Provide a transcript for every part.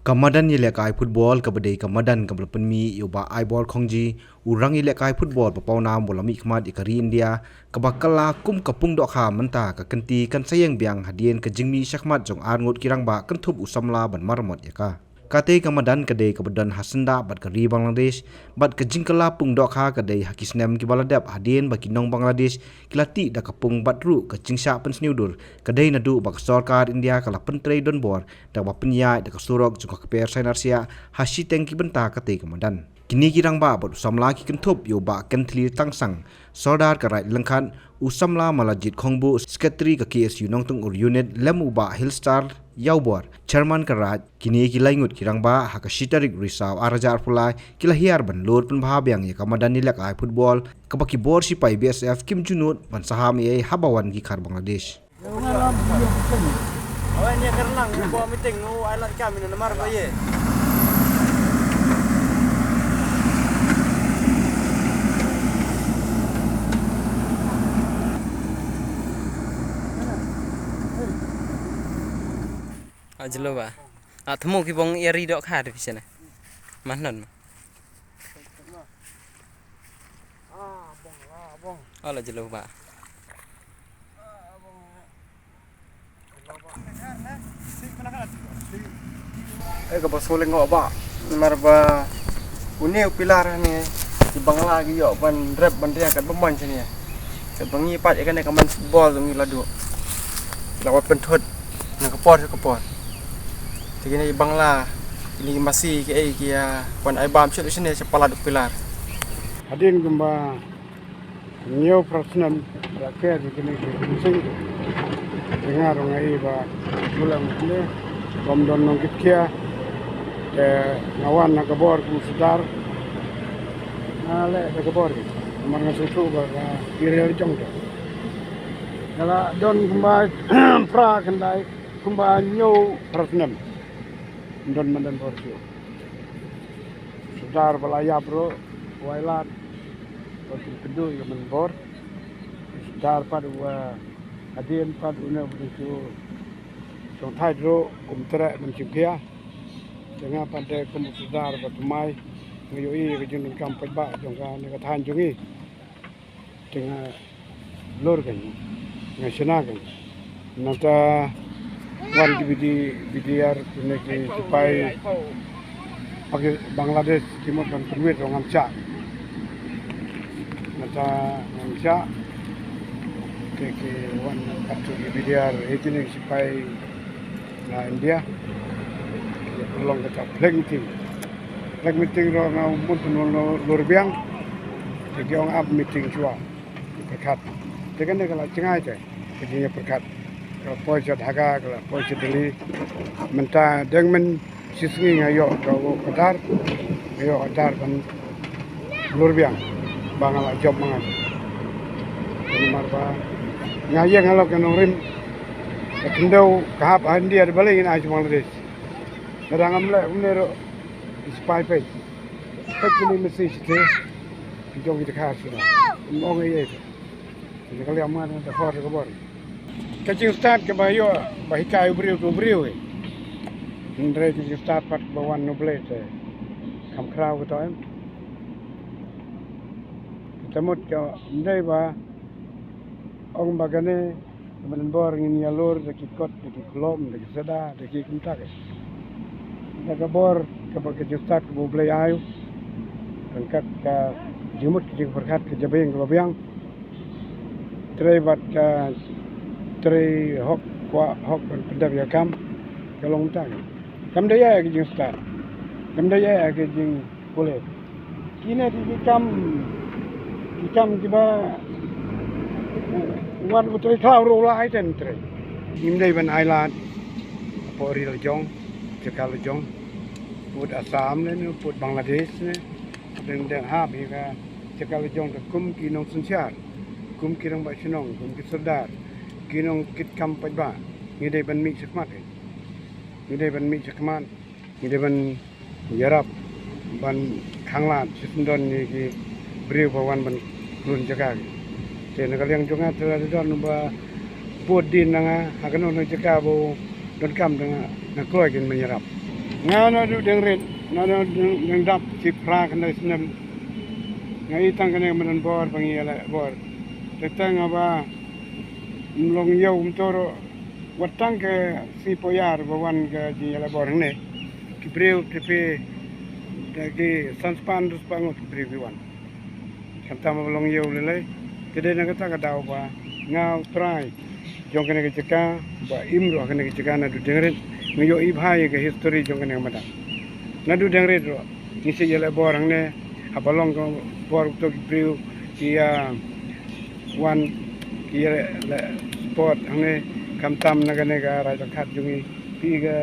Kamadan ilekai football kabadai kamadan kabel penmi yoba ibol khongji urang ilekai football papauna bolami khmat ikari India kabakala kum kapung dokha menta ka kenti kan sayang biang hadien ka jingmi syakmat jong arngot kirangba kan thup usamla ban marmot yaka kate kamadan kadai kabadan hasenda bat kari Bangladesh bat ka jingkala pung dokha kadai hakisnem ki baladap hadien baki nong Bangladesh kilati da kapung batru ka jingsha pensniudur kadai nadu bak sarkar India kala pentrei don bor da bapnya da kasurok jong ka per sainarsia hasi tengki benta kate kamadan kini kirang ba bat usamla ki kentup yo ba kentli tangsang sordar ka right lengkhan usamla malajit khongbu secretary ka KSU nongtung ur unit lemu ba hillstar yaubor chairman karat kini ki laingut kirang ba hakashitarik risau arajar pulai kila hiar ban lor pun bhabyang ya kamadan nilak ai football kabaki bor si pai BSF Kim Junut ban saham ye habawan ki khar Bangladesh awan ni kernang ko meeting alat kami na mar ba ye Ajlo ba atmu ki bong eri dok kha de pisana manan bong ala jelo ba ka basole ngo ba mar ba uni pilar ni di bangla gi yo ban rep ban dia kan beman sini ka bangi pat kan ka man football ngi ladu lawat penthut na ka pot Tegini Bangla ini masih kia wan ai bam chet sini sepala duk pilar. Hadin gumba new personal rakyat begini sing dengar ngai ba bulan ini bom don nong kitkia ngawan nakabor ku sedar nale nakabor mang susu ba kirel jong de kala don gumba pra kendai gumba new personal don mandan borsio sedar balaya bro wailat waktu kedua yang menbor sedar pada hadin pada una begitu song thai dro tere mencipia dengan pada kum sedar batumai ngiyoi ke jun kam peba jongka ne ka than jungi dengan lor kan ngasina kan nata wan di bidiar ne ke supaya pakai Bangladesh timur dan perwit orang Cak nata ngamca ke wan atu di bidiar itu ne supaya na India ya tolong kita flag meeting ro ngau mun lor biang ke orang up meeting chua perkat tekan ne kala cengai je kejinya perkat kalau pojat haga kalau pojat deli menta dengan sisngi ngayo kau kadar kan lor biang bangala job mangan ini marba ngayeng kalau kan urin kendau kahap andi ada balik ini aja Bangladesh kadang amle umnero spy page ini mesti sih jom kita kasih mau ngayeng jadi kalau aman ada hor kabar kacing start ke bayo bahikai ubriu Indra kacing start pat bawan noble kam krau ke toem kita mut ke indai ba ong bagane menbor ngin yalur deki kot deki klom deki seda deki kumtak daga bor ke kacing start ke boble ayu angkat ke jumut kacing berkat ke jabeng ke babiang bat Teri hok pendap ya kam kalong tang kam daya ke jing start kam daya ke jing boleh kini di kam tiba wan putri klau rola aiten tre imdai ban island pori lejong cekal lejong put Assam ne put Bangladesh ne dan hab ya cekal lejong ke kum kinong sunsyar kum kirang ba sinong kum kiserdar kinong kit kam pajba ngidai ban mi sakmat ngidai ban mi sakman ngidai ban yarap ban khanglat sisndon ni ki briu bawan ban run jaga te na kaliang jonga tela don ba bodin nga hakano no jaga bo don kam nga na kloy kin menyerap ngana du dengret nana deng dap si pra kana sinem ngai tang kana manan bor bangi ala bor tetang aba mlong yau mtoro watang ke si poyar bawan ke ji ala bor ne ki breu tepe dagi sanspan dus pangot breu wan kanta mlong yau lele kede na kata ka ba ngau try jong kana ke ceka ba imro kana ke ceka na du dengret ngayo ibhai ke history jong kana mada na du dengret ro ni se ala bor ne abalong ko bor to breu kia wan kia sport ane kamtam naga raja khat jungi piga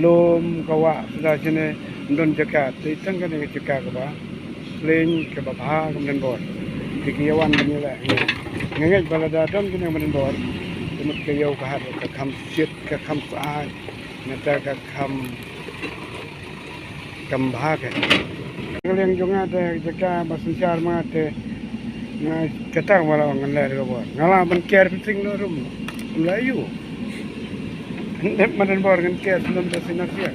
lom kawa sudah sini don jakat tang kan ke jakat ba plain ke ba kemudian bor pikiawan ni la ngai balada don kan kemudian bor temut ke yau ka har ka kham sit ka kham saai nata ka kam bha ke ngaleng jonga te jakat basusar ma te na kata wala ngan la ro bor ngala ban care sing no rum Melayu. Nek madan bor ngan care sebelum dah sinarsia.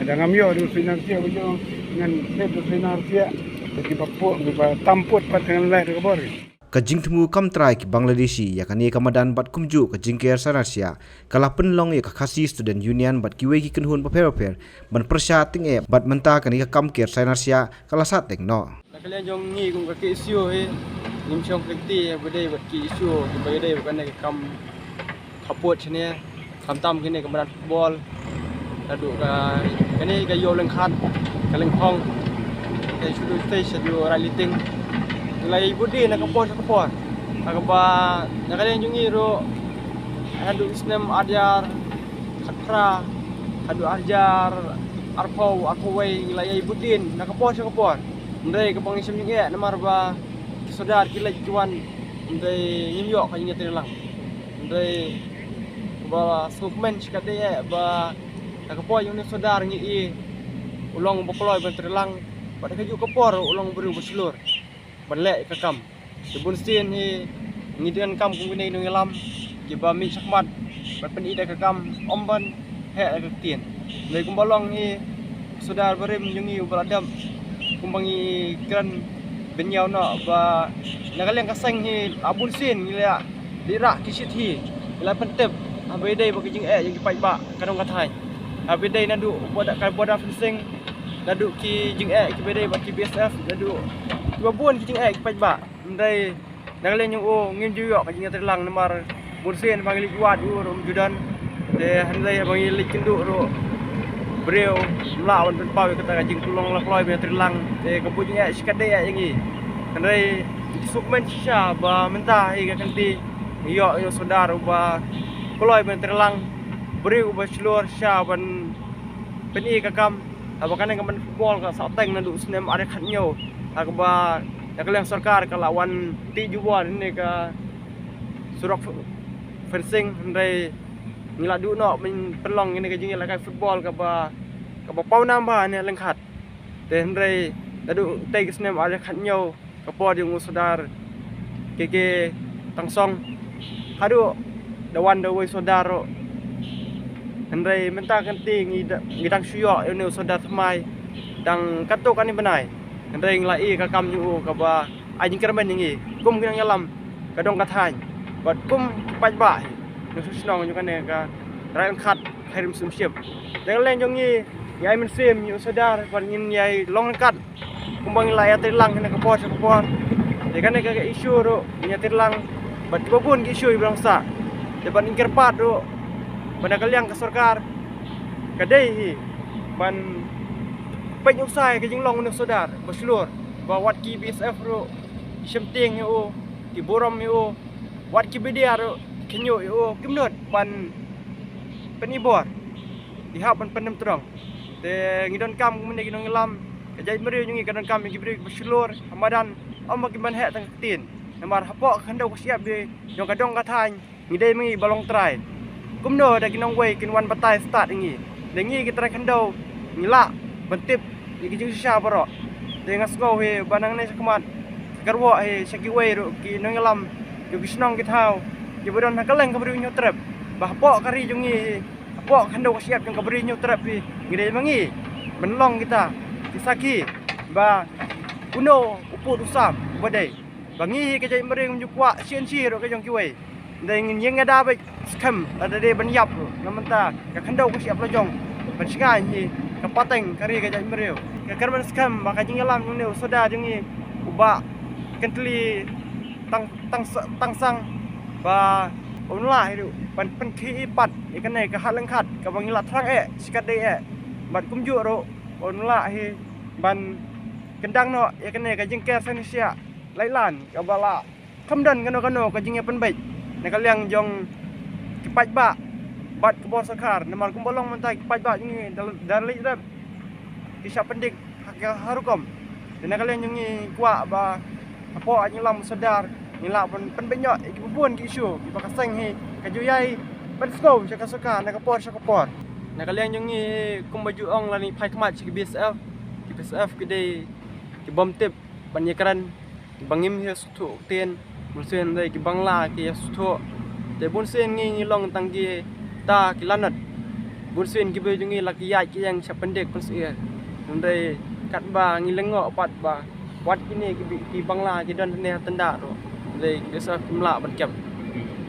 Ada ngamyo du sinarsia bejo ngan net du sinarsia jadi bapuk ba tamput pat ngan la ro bor. Kajing temu kam trai ki Bangladeshi ya kani kamadan bat kumju kajing ker sanarsia kala penlong ya khasi student union bat kiwe ki kenhun paper ban persya ting e bat menta kani kam ker sanarsia kala sateng no. Kalian jong ni kung kaki isu nim chong kekti bade bat ki isu bade bukan nak kam kaput sini kam tam kini kemudian football ladu ka kini ka yo lengkhat kaleng khong ka sudu stage sadu raliting lai budi nak kapor akaba nak kalian jong ni ro hadu islam ajar khatra hadu ajar arpau akowai lai budin nak kapor ndai ke bang isem juga namar ba saudar kilai cuan ndai nyimyo ka nyinga telang ndai ba sukmen sikade ba ka po yung saudar ngi i ulong bokloy ban telang pada kaju kapor ulong beru beslur banlek ka kam debun stin hi ngidian kam kung binai nung ilam ki ba mi sakmat ban pen ida ka kam omban he ka tien ndai kumbalong hi saudar berim jungi beradam kumbangi kran benyau no ba nagaleng kasang hi abun sin ngila dira kisithi ila pentep abedai ba kijing yang kipai ba kadong kathai abedai nadu boda kai boda fencing nadu ki jing kibedai ba ki BSF nadu babun kijing kipai ba ndai nagaleng yung o ngim juyo kijing terlang namar bunsin bangili kuat rum judan de handai bangi likindu ro breu mlawan pen pau kata kajing tulong la ploy be terlang te kapunya sikade ya yangi andai sukmen sha ba menta hi ka kanti yo saudar ba ploy be terlang breu ba slur sha ban peni ka kam abakan ka man football ka sa teng nadu snem are khatnyo akba nakaleng sarkar ka lawan ti juwan ni ka surok fencing andai ngiladu no min pelong ini kajing la kai football ka ba pau namba ne lengkhat te hendrai dadu tei snem are khatnyo ka po di saudar keke tangsong hadu dawan dawai saudaro hendrai menta kanti ngidang suyo ne saudar thamai dang katok ani benai hendrai nglai ka kam yu ka ba ajing kermen ngi kum kinang yalam kadong kathai bat kum paj ba nususnong juga ne ka rayan khat khairim sumship jangan lain jongi yai men sim yu sadar pan ngin yai long kat kumbang laya terlang ne ka por de kan ne ka isu ro nya terlang bat babun ki isu bangsa de ban ingker pat ro ban kaliang ka sarkar kadai hi ban penyuk sai ka jing long ne sadar baslur ba wat ki BSF ro shemting yu ki borom yu wat ki bedia ro kenyo yo kimnot pan penibor dihap pan penem terang te ngidon kam kumene ginong lam kajai meri nyungi kadon kam gibri beslur hamadan om kiman he tang tin namar hapok khandau siap de jong kadong kathai ngidai mengi balong trai kumno da ginong wei kinwan batai start ngi dengi kita khandau ngila bentip gijing sisa baro de ngasgo he banang ne sakmat garwo he sakiwei ro ki nong lam yo gisnong kitau Jebudon hakaleng kabri nyo trep bahpo kari jungi pok kandau siap yang kaberi nyu terapi ngide mangi menlong kita kisaki ba uno uput usam badai bangi ke jai mereng jukwa sien si ro ke jong kiwei dai ngin ada ba skam ada de ban yap namanta ka kandau siap lojong ban singai ni ka pateng kari ke jai mereu ka karban skam maka jing alam ni soda jing ni uba kentli tang sang ba onlah itu pan ki pat ikan ne ka halang khat ka bangilat thrang sikat de bat kumju ro onlah hi ban kendang no ikan ne ka jing ke sanisia lailan ka bala kamdan kano ka jing pen baik ne ka liang jong kipat ba bat ke bor sakar namar kumbolong mentai kipat ba ni dalai dap kisah pendik harukom dan ka liang ni kwa ba apa anyilam sedar nila pen benyok iki bubuan ki isu ki bakaseng hi kajuyai pen sko chaka soka na kapor na kalian yung ni kum baju ong lani phai kmat ki BSF ki dei ki bom tip banyakaran bangim hi sutu ten mulsen dei ki bangla ki sutu te bunsen ngi long tangki ta ki lanat bunsen ki be jungi laki ya ki yang sapendek pensia ndai kat ba ngi lengo pat ba wat kini ki bangla ki dan ne tenda ro dei BSF kumla batkap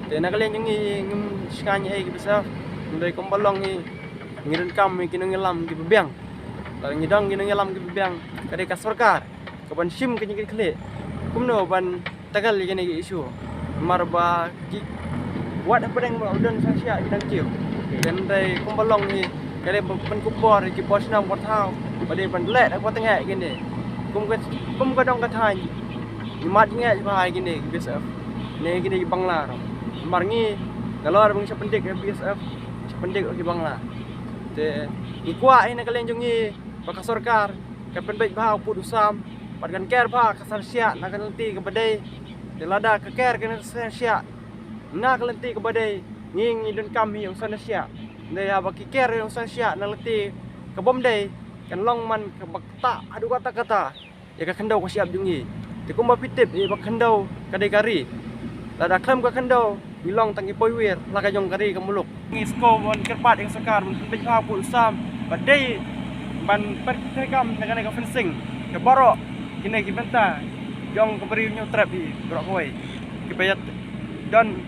te na kalian yung ngim skanya ki BSF ndai kombalong ni ngiren kam ki ngelam ki bebiang la ngidang ki ngelam ki bebiang kade ka sarkar ka ban sim ki ngi khle kumno ban tagal ki ni isu marba ki wat pedang ba udan sasia ki dang kiu dan dai kombalong ni kade ban kupor ki posnam wat thau bade ban let ak wateng ki ni kum ka dong ka thai mat nge ba ki ni BSF ne ki ni bangla marngi galor bang sapendik BSF sapendik ki bangla te ikwa ina kalian jungi baka sarkar kapen baik bah put usam padkan ker bah kasar sia na kanti ke badai te lada ke ker ke sia na kanti ke badai nging idun kami yang sana sia ne ya baki ker yang sana sia na leti ke bom dai kan long man ke bakta adu kata ya ka kandau ko siap jungi te kumba pitip e bak kandau kadai kari lada klam ka kandau bilong tangi poiwir la ka jong kari ke muluk ngisko bon kerpat yang sekar mun pej ha pul sam badai ban pertekam dengan ka fencing ke borok kini ki benta jong ke beri nyu trap di borok koi ki bayat dan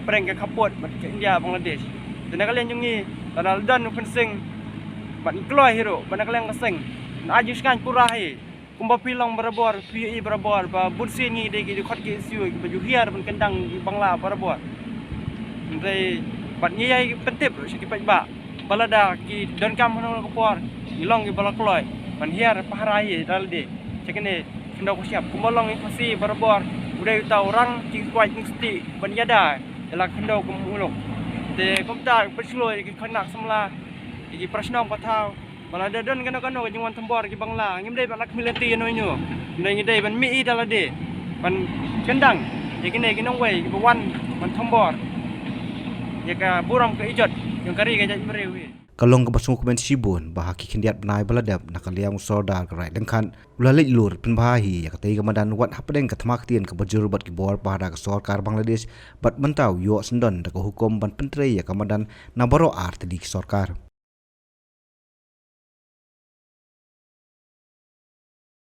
preng ke kapot bat ke India Bangladesh dan kalian jungi tanal dan fencing bat kloi hero ban kalian keseng ajus kan purahi kumba pilong berabor PI berabor ba bursi ni de ki khot ki siu ki baju hiar ban kendang di Bangla berabor ndai bat nyai pentip ki paj ba balada ki don kam hono kapor ilong ki bala kloi ban hiar paharai dalde cekene kendo ko siap kumolong ki pasi berabor budai ta orang ki kwai mesti ban yada dalam kendo ko muluk te komta persloi ki khanak samla ki prasnong pathau balada don kano jingwan tambor ki Bangla ngim dei balak militi no nyu ndai ngi dei ban mi dalade ban kendang ikine ki nong wei ki bawan ban tambor ya ka buram ke ijot yang kari ka jat merewi kalong ka basung komen sibun bahaki kindiat benai baladap nakaliang sordar ka rai lengkan ulalai lur penbahi ya katai kamadan wat hapdeng ka thamak tien ka bajur bat ki bor pada ka sarkar Bangladesh bat mentau yo sendon da ka hukum ban pentrei ya kamadan nabaro art di sarkar